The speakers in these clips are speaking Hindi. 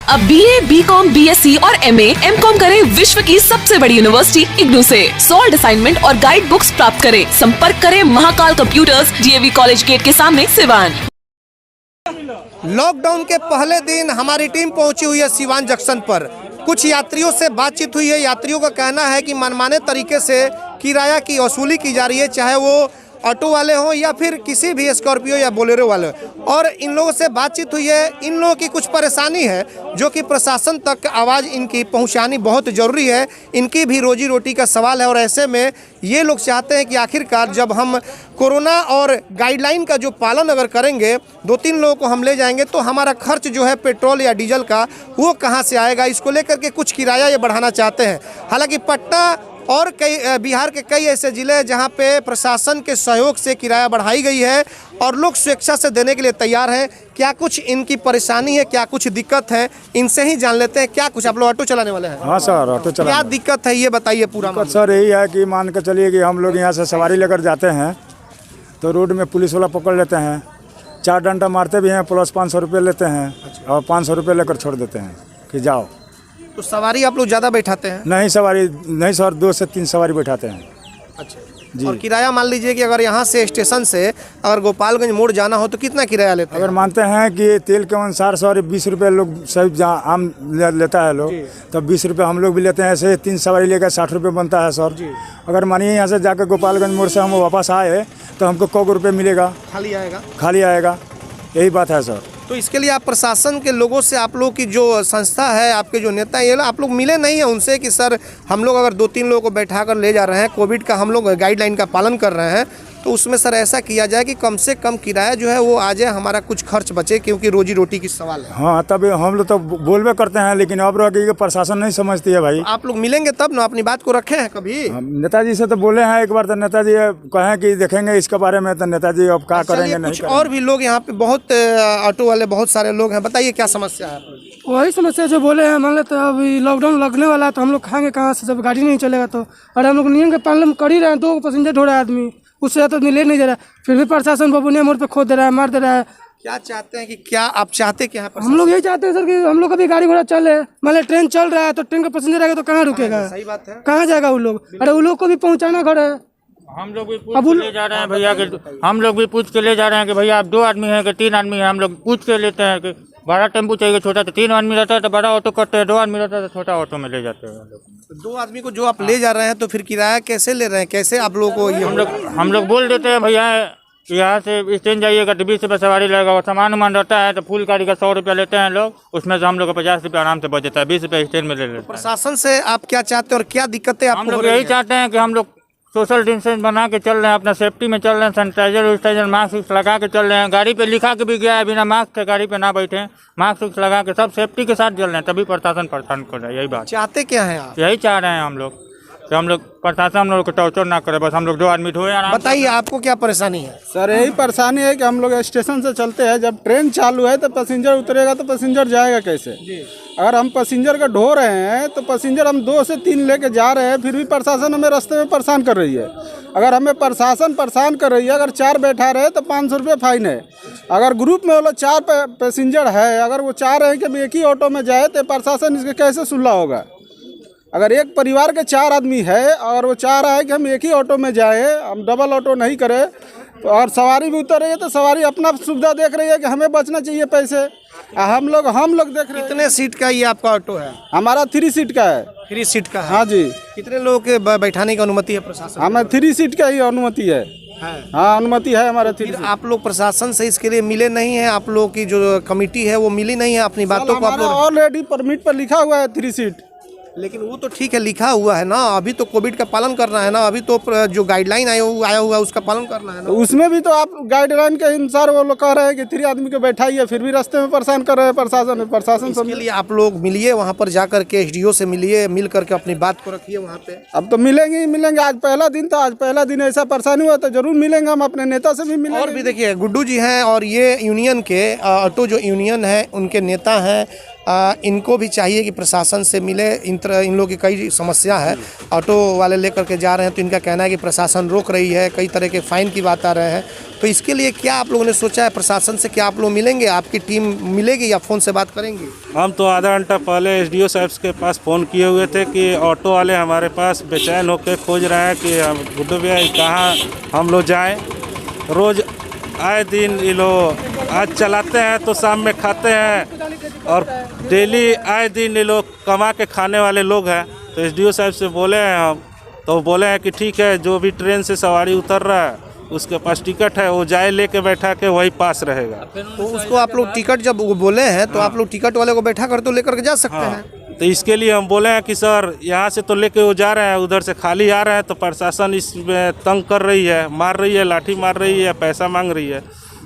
अब BA, BCom, BSc और MA, MCom करें विश्व की सबसे बड़ी यूनिवर्सिटी इग्नू से। सॉल्ड असाइनमेंट और गाइड बुक्स प्राप्त करें। संपर्क करें Mahakal computers, DAV college gate के सामने, सिवान। लॉकडाउन के पहले दिन हमारी टीम पहुंची हुई है सिवान जंक्शन पर। कुछ यात्रियों से बातचीत हुई है। यात्रियों का कहना है कि मनमाने तरीके से किराया की वसूली की जा रही है, चाहे वो ऑटो वाले हों या फिर किसी भी स्कॉर्पियो या बोलेरो वाले। और इन लोगों से बातचीत हुई है। इन लोगों की कुछ परेशानी है जो कि प्रशासन तक आवाज़ इनकी पहुंचानी बहुत ज़रूरी है। इनकी भी रोजी रोटी का सवाल है और ऐसे में ये लोग चाहते हैं कि आखिरकार जब हम कोरोना और गाइडलाइन का जो पालन अगर करेंगे, 2-3 लोगों को हम ले जाएंगे तो हमारा खर्च जो है पेट्रोल या डीजल का वो कहाँ से आएगा। इसको लेकर के कुछ किराया ये बढ़ाना चाहते हैं। हालांकि पटना और कई बिहार के कई ऐसे ज़िले हैं जहां पे प्रशासन के सहयोग से किराया बढ़ाई गई है और लोग स्वेच्छा से देने के लिए तैयार हैं। क्या कुछ इनकी परेशानी है, क्या कुछ दिक्कत है, इनसे ही जान लेते हैं। क्या कुछ आप लोग ऑटो चलाने वाले हैं? हाँ सर, ऑटो चला। क्या दिक्कत है ये बताइए पूरा। दिक्कत सर यही है कि मान कर चलिए कि हम लोग यहाँ से सवारी लेकर जाते हैं तो रोड में पुलिस वाला पकड़ लेते हैं, 4 डंडा मारते भी हैं, प्लस 500 रुपये लेते हैं और 500 रुपये लेकर छोड़ देते हैं कि जाओ। तो सवारी आप लोग ज़्यादा बैठाते हैं? नहीं सवारी नहीं सर, 2 से 3 सवारी बैठाते हैं। अच्छा जी। और किराया मान लीजिए कि अगर यहाँ से स्टेशन से अगर गोपालगंज मोड़ जाना हो तो कितना किराया लेते हैं? अगर मानते हैं कि तेल के अनुसार सर 20 रुपये लोग सही आम लेता है लोग, तो 20 रुपये हम लोग भी लेते हैं। ऐसे 3 सवारी लेकर 60 रुपये बनता है सर। अगर मानिए यहाँ से जाकर गोपालगंज मोड़ से हम वापस आए तो हमको 100 रुपये मिलेगा। खाली आएगा? खाली आएगा, यही बात है सर। तो इसके लिए आप प्रशासन के लोगों से, आप लोग की जो संस्था है, आपके जो नेता हैं, ये आप लोग मिले नहीं हैं उनसे कि सर हम लोग अगर 2-3 लोगों को बैठा कर ले जा रहे हैं, कोविड का हम लोग गाइडलाइन का पालन कर रहे हैं, तो उसमें सर ऐसा किया जाए कि कम से कम किराया जो है वो आ जाए, हमारा कुछ खर्च बचे, क्योंकि रोजी रोटी की सवाल है। हाँ, तब हम लोग तो बोलबे करते हैं, लेकिन अब रह प्रशासन नहीं समझती है भाई। आप लोग मिलेंगे तब ना, अपनी बात को रखे हैं कभी? नेताजी से तो बोले हैं एक बार, तो नेताजी कहें कि देखेंगे इसके बारे में, तो नेताजी अब क्या करेंगे नहीं करेंगे। और भी लोग यहाँ पे बहुत ऑटो वाले बहुत सारे लोग हैं, बताइए क्या समस्या है? वही समस्या जो बोले हैं, मान लेते अभी लॉकडाउन लगने वाला है तो हम लोग खाएंगे कहाँ से जब गाड़ी नहीं चलेगा तो। और हम लोग नियम के पालन कर ही रहे हैं। 2 पैसेंजर ढो रहा है आदमी, उससे तो ले नहीं दे रहा है, फिर भी प्रशासन बबुनिया मोड़ पे खोद दे रहा है, मार दे रहा है। क्या चाहते हैं कि क्या आप चाहते क्या है? हम लोग यही चाहते हैं सर कि हम लोग का भी गाड़ी घोड़ा चले। मान ट्रेन चल रहा है तो ट्रेन का पैसेंजर आएगा तो कहाँ रुकेगा? सही बात है। कहाँ जाएगा वो लोग? अरे वो लोग को भी पहुँचाना घर है। हम लोग भी पूछ के ले जा रहे हैं भैया के, हम लोग भी पूछ के ले जा रहे हैं कि भैया आप 2 आदमी हैं कि 3 आदमी हैं। हम लोग पूछ के लेते हैं कि बड़ा टेम्पू चाहिए, छोटा तो 3 आदमी रहता है तो बड़ा ऑटो करते हैं, 2 आदमी रहता है तो छोटा ऑटो में ले जाते हैं। 2 आदमी को जो आप ले जा रहे हैं तो फिर किराया कैसे ले रहे हैं? कैसे आप लोगों को ये हम लोग बोल देते हैं भैया यहाँ से स्टैंड जाइएगा तो 20 रुपये सवारी लगेगा, और सामान उमान रहता है तो फुल गाड़ी का 100 रुपया लेते हैं लोग, उसमें से हम लोग को 50 रुपया आराम से बच जाता है, 20 रुपये स्टैंड में ले लेते हैं। प्रशासन से आप क्या चाहते हैं और क्या दिक्कतें हम लोग यही चाहते हैं कि हम लोग सोशल डिस्टेंस बना के चल रहे हैं, अपना सेफ्टी में चल रहे हैं, सैनिटाइजर मास्क लगा के चल रहे हैं। गाड़ी पे लिखा के भी गया है बिना मास्क के गाड़ी पे ना बैठे, मास्क लगा के सब सेफ्टी के साथ चल रहे हैं, तभी प्रशासन परेशान कर रहा है। यही बात चाहते क्या है आप? यही चाह रहे हैं हम लोग कि हम लोग प्रशासन हम लोग को टॉर्चर ना करे, बस हम लोग 2 आदमी ढोए आराम। बताइए आपको क्या परेशानी है? सर यही परेशानी है कि हम लोग स्टेशन से चलते हैं, जब ट्रेन चालू है तो पैसेंजर उतरेगा तो पैसेंजर जाएगा कैसे? अगर हम पैसेंजर का ढो रहे हैं तो पैसेंजर हम 2 से 3 लेके जा रहे हैं, फिर भी प्रशासन हमें रास्ते में परेशान कर रही है। अगर हमें प्रशासन परेशान कर रही है, अगर 4 बैठा रहे तो 500 रुपये फाइन है। अगर ग्रुप में वो लोग 4 पैसेंजर है, अगर वो चाह रहे हैं कि एक ही ऑटो में जाए तो प्रशासन इसके कैसे सुलह होगा? अगर एक परिवार के 4 आदमी है और वो चाह रहा है कि हम एक ही ऑटो में जाए, हम डबल ऑटो नहीं करें, तो और सवारी भी उतर रही है तो सवारी अपना सुविधा देख रही है कि हमें बचना चाहिए पैसे। हम लोग देख रहे हैं। कितने सीट का ये आपका ऑटो है? हमारा 3 सीट का है। 3 सीट का है? हाँ जी। कितने लोगों के बैठाने की अनुमति है प्रशासन? हमें 3 सीट का ही अनुमति है। हाँ, अनुमति है हमारे 3 सीट। आप लोग प्रशासन से इसके लिए मिले नहीं हैं? आप लोग की जो कमेटी है वो मिली नहीं है? अपनी बातों को आप लोग ऑलरेडी परमिट पर लिखा हुआ है 3 सीट। लेकिन वो तो ठीक है, लिखा हुआ है ना, अभी तो कोविड का पालन करना है ना, अभी तो जो गाइडलाइन आया हुआ है उसका पालन करना है ना। उसमें भी तो आप गाइडलाइन के अनुसार वो लोग कह रहे हैं कि 3 आदमी को बैठाइए, फिर भी रास्ते में परेशान कर रहे हैं प्रशासन इसके लिए आप लोग मिलिए, वहाँ पर जा करके SDO से मिलिए, मिल करके अपनी बात को रखिए वहाँ पे। अब तो मिलेंगे ही मिलेंगे। आज पहला दिन था, आज पहला दिन ऐसा परेशानी हुआ तो जरूर मिलेंगे। हम अपने नेता से भी मिलेंगे। और भी देखिए गुड्डू जी हैं और ये यूनियन के ऑटो जो यूनियन है उनके नेता हैं, इनको भी चाहिए कि प्रशासन से मिले। इन लोगों की कई समस्या है, ऑटो वाले लेकर के जा रहे हैं तो इनका कहना है कि प्रशासन रोक रही है, कई तरह के फ़ाइन की बात आ रहे हैं। तो इसके लिए क्या आप लोगों ने सोचा है? प्रशासन से क्या आप लोग मिलेंगे, आपकी टीम मिलेगी या फ़ोन से बात करेंगे? हम तो आधा घंटा पहले एसडीओ साहब के पास फ़ोन किए हुए थे कि ऑटो वाले हमारे पास बेचैन होकर खोज रहे हैं कि हम गुड्डू भैया कहाँ हम लोग जाएं। रोज़ आए दिन ये लोग आज चलाते हैं तो शाम में खाते हैं और डेली आए दिन ये लोग कमा के खाने वाले लोग हैं। तो एसडीओ साहब से बोले हैं हम, तो बोले हैं कि ठीक है, जो भी ट्रेन से सवारी उतर रहा है उसके पास टिकट है, वो जाए लेके बैठा के वही पास रहेगा। तो उसको आप लोग टिकट जब वो बोले हैं तो आप लोग टिकट वाले को बैठा कर तो लेकर के जा सकते हैं। तो इसके लिए हम बोले हैं कि सर यहाँ से तो लेके वो जा रहे हैं, उधर से खाली आ रहे हैं, तो प्रशासन इसमें तंग कर रही है, मार रही है, लाठी मार रही है, पैसा मांग रही है।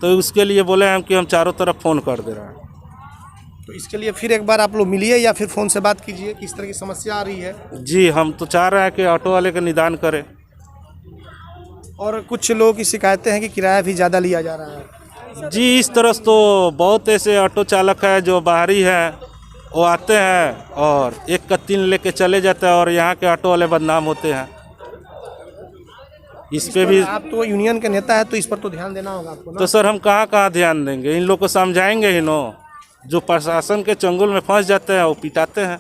तो उसके लिए बोले हैं कि हम चारों तरफ फ़ोन कर दे रहे हैं। तो इसके लिए फिर एक बार आप लोग मिलिए या फिर फ़ोन से बात कीजिए, किस तरह की समस्या आ रही है। जी, हम तो चाह रहे हैं कि ऑटो वाले का निदान करें। और कुछ लोगों की शिकायतें हैं कि किराया भी ज़्यादा लिया जा रहा है। जी, इस तरह से तो बहुत ऐसे ऑटो चालक है जो बाहरी है, वो आते हैं और एक का 3 लेके चले जाते हैं और यहाँ के ऑटो वाले बदनाम होते हैं। इस पे भी आप तो यूनियन के नेता है तो इस पर तो ध्यान देना होगा आपको ना? तो सर हम कहाँ ध्यान देंगे? इन लोग को समझाएंगे ही नो, जो प्रशासन के चंगुल में फंस जाते हैं वो पिटाते हैं।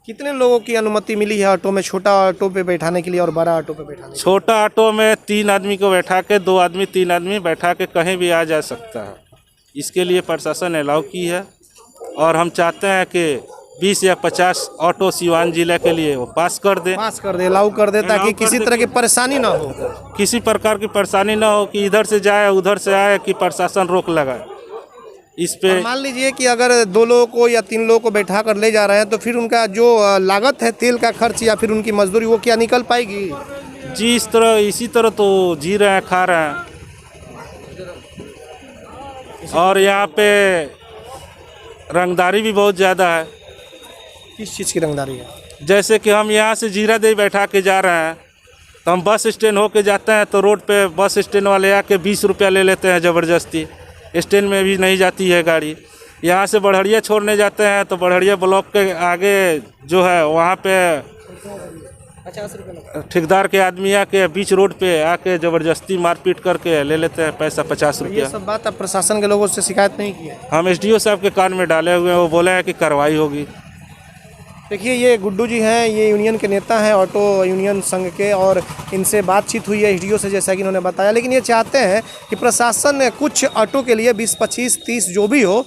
कितने लोगों की अनुमति मिली है ऑटो में, छोटा ऑटो पे बैठाने के लिए और बड़ा ऑटो पे बैठाने के लिए? छोटा ऑटो में 3 आदमी को बैठा के 2 आदमी 3 आदमी बैठा के कहीं भी आ जा सकता है। इसके लिए प्रशासन अलाउ की है और हम चाहते हैं कि 20 या 50 ऑटो सिवान जिले के लिए वो पास कर दे, अलाउ कर दे, ताकि किसी तरह की परेशानी ना हो। किसी प्रकार की परेशानी ना हो कि इधर से जाए उधर से आए, कि प्रशासन रोक लगाए इस पे। मान लीजिए कि अगर 2 लोगों को या 3 लोगों को बैठा कर ले जा रहे हैं तो फिर उनका जो लागत है, तेल का खर्च या फिर उनकी मजदूरी, वो क्या निकल पाएगी? जी, इसी तरह तो जी रहे हैं, खा रहे हैं। और यहाँ पे रंगदारी भी बहुत ज़्यादा है। किस चीज़ की रंगदारी है? जैसे कि हम यहाँ से जीरा दे बैठा के जा रहे हैं तो हम बस स्टैंड होके जाते हैं तो रोड पे बस स्टैंड वाले आके 20 रुपया ले लेते हैं ज़बरदस्ती। स्टैंड में भी नहीं जाती है गाड़ी। यहाँ से बढ़िया छोड़ने जाते हैं तो बढ़िया ब्लॉक के आगे जो है वहाँ पे 50 रुपये ठेकेदार के आदमी आके बीच रोड पे आके ज़बरदस्ती मारपीट करके ले लेते हैं पैसा 50 ये रुपया। सब बात आप प्रशासन के लोगों से शिकायत नहीं की है? हम एसडीओ साहब के कान में डाले हुए हैं, वो बोले हैं कि कार्रवाई होगी। देखिए, ये गुड्डू जी हैं, ये यूनियन के नेता हैं, ऑटो यूनियन संघ के, और इनसे बातचीत हुई है एसडीओ से, जैसा कि इन्होंने बताया। लेकिन ये चाहते हैं कि प्रशासन कुछ ऑटो के लिए 20, 25, 30 जो भी हो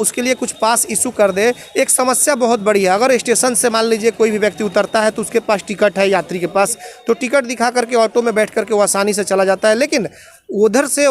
उसके लिए कुछ पास इशू कर दे। एक समस्या बहुत बड़ी है, अगर स्टेशन से मान लीजिए कोई भी व्यक्ति उतरता है तो उसके पास टिकट है, यात्री के पास, तो टिकट दिखा करके ऑटो में बैठ करके वो आसानी से चला जाता है। लेकिन उधर से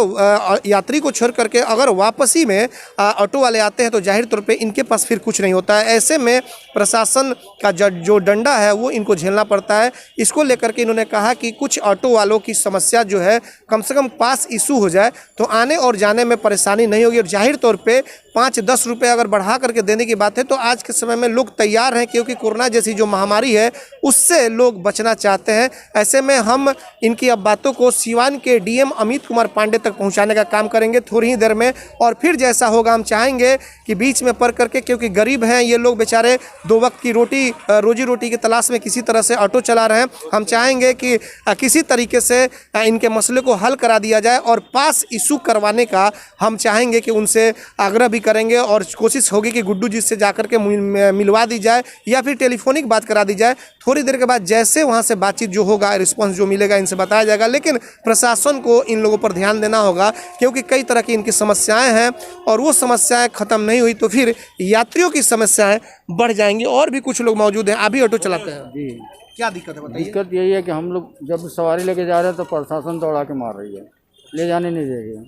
यात्री को छोड़ करके अगर वापसी में ऑटो वाले आते हैं तो जाहिर तौर पे इनके पास फिर कुछ नहीं होता है। ऐसे में प्रशासन का जो डंडा है वो इनको झेलना पड़ता है। इसको लेकर के इन्होंने कहा कि कुछ ऑटो वालों की समस्या जो है कम से कम पास इशू हो जाए तो आने और जाने में परेशानी नहीं होगी। और जाहिर तौर पे 5-10 रुपये अगर बढ़ा करके देने की बात है तो आज के समय में लोग तैयार हैं, क्योंकि कोरोना जैसी जो महामारी है उससे लोग बचना चाहते हैं। ऐसे में हम इनकी अब बातों को सिवान के डीएम अमित कुमार पांडे तक पहुंचाने का काम करेंगे थोड़ी ही देर में। और फिर जैसा होगा हम चाहेंगे कि बीच में पड़ करके, क्योंकि गरीब हैं ये लोग बेचारे, 2 वक्त की रोजी रोटी की तलाश में किसी तरह से ऑटो चला रहे हैं, हम चाहेंगे कि किसी तरीके से इनके मसले को हल करा दिया जाए और पास इशू करवाने का हम चाहेंगे कि उनसे आग्रह भी करेंगे। और कोशिश होगी कि गुड्डू जी से जाकर के मिलवा दी जाए या फिर टेलीफोनिक बात करा दी जाए। थोड़ी देर के बाद जैसे वहाँ से बातचीत जो होगा, रिस्पांस जो मिलेगा, इनसे बताया जाएगा। लेकिन प्रशासन को इन लोगों पर ध्यान देना होगा, क्योंकि कई तरह की इनकी समस्याएं हैं और वो समस्याएं ख़त्म नहीं हुई तो फिर यात्रियों की समस्याएं बढ़ जाएंगी। और भी कुछ लोग मौजूद हैं, अभी ऑटो चलाते हैं जी, क्या दिक्कत है बताइए? दिक्कत यही है कि हम लोग जब सवारी लेके जा रहे हैं तो प्रशासन दौड़ा के मार रही है, ले जाने नहीं दे रही है,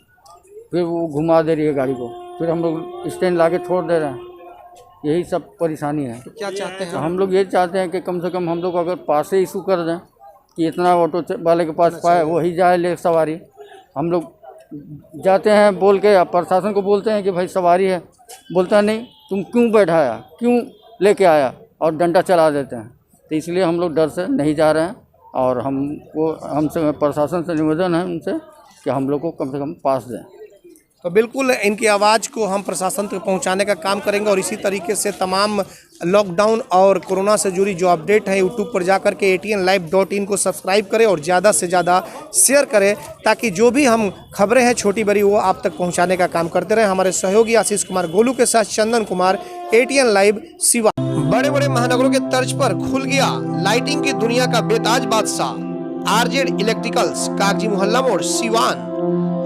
फिर वो घुमा दे रही है गाड़ी को, फिर हम लोग स्टैंड ला के छोड़ दे रहे हैं। यही सब परेशानी है। तो क्या चाहते हैं? तो हम लोग ये चाहते हैं कि कम से कम हम लोग अगर पास से इशू कर दें कि इतना ऑटो वाले के पास पाए, वही जाए ले सवारी। हम लोग जाते हैं बोल के, प्रशासन को बोलते हैं कि भाई सवारी है, बोलता है नहीं तुम क्यों बैठाया, क्यों लेके आया, और डंडा चला देते हैं। तो इसलिए हम लोग डर से नहीं जा रहे हैं और हमसे प्रशासन से निवेदन है उनसे कि हम लोग को कम से कम पास दें। तो बिल्कुल इनकी आवाज़ को हम प्रशासन तक पहुंचाने का काम करेंगे और इसी तरीके से तमाम लॉकडाउन और कोरोना से जुड़ी जो अपडेट है यूट्यूब पर जाकर के ATNlive.in को सब्सक्राइब करें और ज़्यादा से ज़्यादा शेयर करें ताकि जो भी हम खबरें हैं छोटी बड़ी वो आप तक पहुंचाने का काम करते रहें। हमारे सहयोगी आशीष कुमार गोलू के साथ चंदन कुमार, ATN लाइव सिवान। बड़े बड़े महानगरों के तर्ज पर खुल गया लाइटिंग की दुनिया का बेताज बादशाह RZ इलेक्ट्रिकल्स, कागजी मोहल्ला मोड़, सिवान।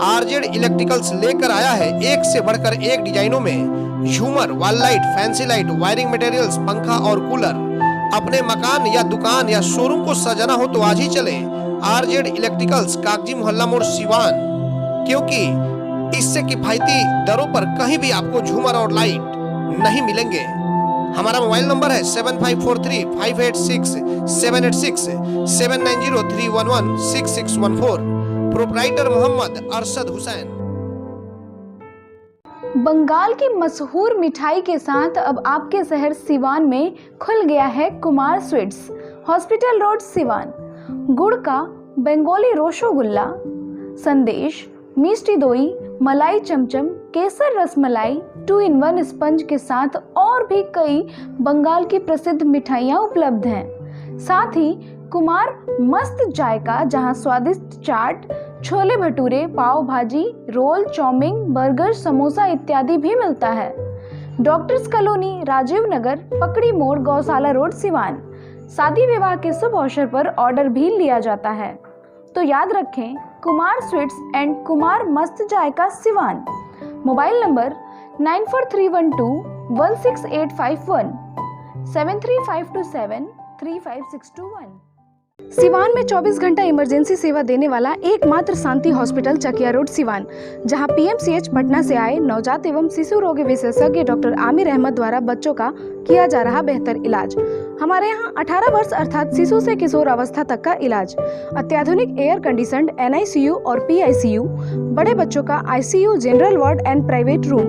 RZ इलेक्ट्रिकल्स लेकर आया है एक से बढ़कर एक डिजाइनों में झूमर, wall light, fancy light, wiring materials, पंखा और कूलर। अपने मकान या दुकान या शोरूम को सजाना हो तो आज ही चले RZ इलेक्ट्रिकल्स, कागजी मोहल्ला मोड़, सिवान, क्योंकि इससे किफायती दरों पर कहीं भी आपको झूमर और लाइट नहीं मिलेंगे। हमारा मोबाइल नंबर है 7543-586-786, 7903116614। प्रोप्राइटर मोहम्मद अरशद हुसैन। बंगाल की मशहूर मिठाई के साथ अब आपके शहर सिवान में खुल गया है Kumar sweets, hospital road, Siwan. गुड़ का बंगाली रसगुल्ला, संदेश, मिष्टी दोई, मलाई चमचम, केसर रसमलाई, 2-in-1 स्पंज के साथ और भी कई बंगाल की प्रसिद्ध मिठाइयाँ उपलब्ध हैं। साथ ही कुमार मस्त जायका, जहां स्वादिष्ट चाट, छोले भटूरे, पाव भाजी, रोल, चाउमीन, बर्गर, समोसा इत्यादि भी मिलता है। डॉक्टर्स कॉलोनी, राजीव नगर, पकड़ी मोड़, गौशाला रोड, सिवान। शादी विवाह के शुभ अवसर पर ऑर्डर भी लिया जाता है। तो याद रखें, Kumar sweets and Kumar Mast Jayka, Siwan. Mobile number 9431216851, 7352735621। Siwan में 24 घंटा इमरजेंसी सेवा देने वाला एकमात्र शांति हॉस्पिटल, चकिया रोड, सिवान, जहां PMCH पटना से आए नवजात एवं शिशु रोग विशेषज्ञ डॉक्टर आमिर अहमद द्वारा बच्चों का किया जा रहा बेहतर इलाज। हमारे यहाँ 18 वर्ष अर्थात शिशु से किशोर अवस्था तक का इलाज, अत्याधुनिक एयर कंडीशनड NICU और PICU, बड़े बच्चों का ICU, general ward and private room,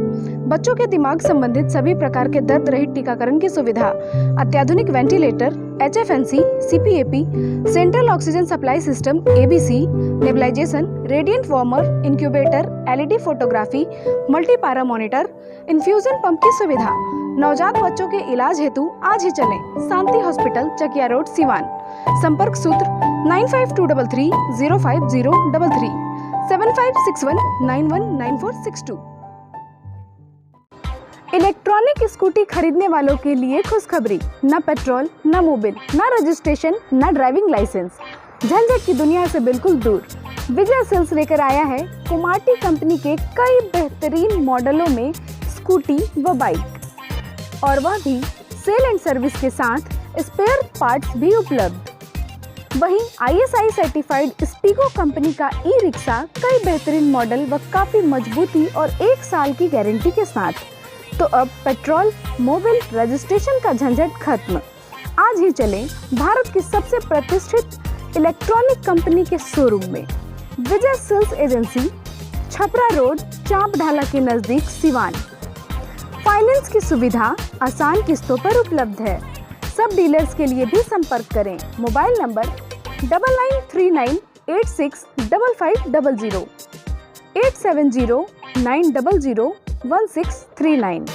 बच्चों के दिमाग संबंधित सभी प्रकार के दर्द रहित टीकाकरण की सुविधा, अत्याधुनिक ventilator, HFNC, CPAP, central oxygen supply system ABC, nebulization, radiant warmer, incubator, LED photography, multipara monitor, infusion pump की सुविधा। नवजात बच्चों के इलाज हेतु आज ही चलें शांति हॉस्पिटल, चकिया रोड, सिवान। संपर्क सूत्र 9523305033, 7561919462। इलेक्ट्रॉनिक स्कूटी खरीदने वालों के लिए खुशखबरी, न पेट्रोल, न मोबिल, न रजिस्ट्रेशन, न ड्राइविंग लाइसेंस, झंझट की दुनिया से बिल्कुल दूर। विजय सेल्स लेकर आया है कुमाटी कंपनी के कई बेहतरीन मॉडलों में स्कूटी व बाइक, और वह भी सेल एंड सर्विस के साथ स्पेयर पार्ट्स भी उपलब्ध। वहीं ISI सर्टिफाइड स्पीगो कंपनी का ई-रिक्शा कई बेहतरीन मॉडल व काफी मजबूती और 1 साल की गारंटी के साथ। तो अब पेट्रोल, मोबिल, रजिस्ट्रेशन का झंझट खत्म। आज ही चलें भारत की सबसे प्रतिष्ठित इलेक्ट्रॉनिक कंपनी के शोरूम में, विजय सेल्स एजेंसी, छपरा रोड, चांप ढाला के नजदीक, सिवान। फाइनेंस की सुविधा आसान किस्तों पर उपलब्ध है। सब डीलर्स के लिए भी संपर्क करें। Mobile number 9939865500, 8709001639,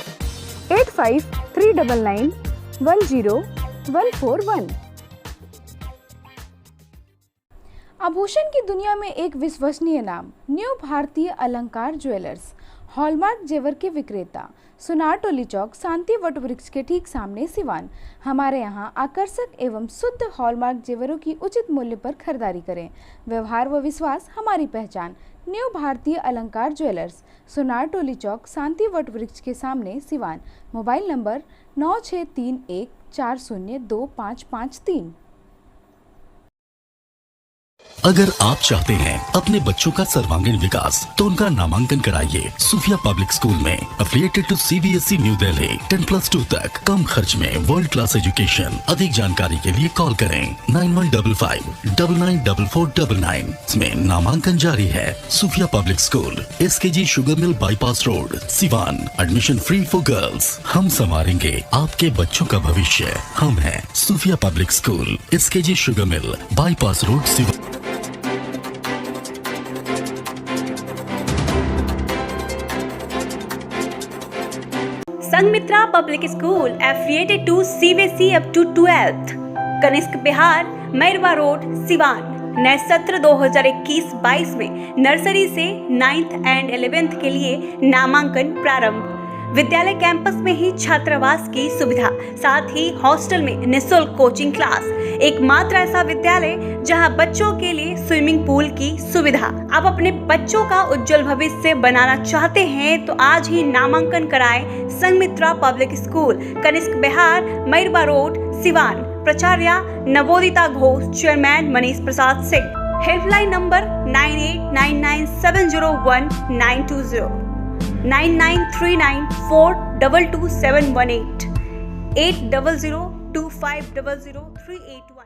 8539910141। आभूषण की दुनिया में एक विश्वसनीय नाम, न्यू भारतीय अलंकार ज्वेलर्स, हॉलमार्क जेवर के विक्रेता, सुनार टोली चौक, शांति वट वृक्ष के ठीक सामने, सिवान। हमारे यहाँ आकर्षक एवं शुद्ध हॉलमार्क जेवरों की उचित मूल्य पर खरीदारी करें। व्यवहार व विश्वास हमारी पहचान। न्यू भारतीय अलंकार ज्वेलर्स, सुनार टोली चौक, शांति वट वृक्ष के सामने, सिवान। Mobile number 9631402553। अगर आप चाहते हैं अपने बच्चों का सर्वांगीण विकास, तो उनका नामांकन कराइए सूफिया पब्लिक स्कूल में, affiliated to CBSE new Delhi. 10+2 तक कम खर्च में वर्ल्ड क्लास एजुकेशन। अधिक जानकारी के लिए कॉल करें 9155994499। इसमें नामांकन जारी है। Sufia public school, SKG sugar mill bypass road, Siwan. Admission free for girls. हम संवारेंगे आपके बच्चों का भविष्य। हम हैं Sufia public school, SKG sugar mill bypass road, Siwan. Public School affiliated to CBSE up to 12th, Kanishka Bihar, Mairwa road, Siwan. नए सत्र 2021-22 में नर्सरी से 9th एंड 11th के लिए नामांकन प्रारंभ। विद्यालय कैंपस में ही छात्रावास की सुविधा, साथ ही हॉस्टल में निःशुल्क कोचिंग क्लास। एकमात्र ऐसा विद्यालय जहां बच्चों के लिए स्विमिंग पूल की सुविधा। आप अपने बच्चों का उज्जवल भविष्य बनाना चाहते हैं तो आज ही नामांकन कराएं Sanghamitra public school, Kanishka Bihar, Mairwa road, Siwan. प्राचार्य Navodita Ghosh, chairman Manish Prasad Singh. Helpline number 9899701920, 9939422718, 8002500381।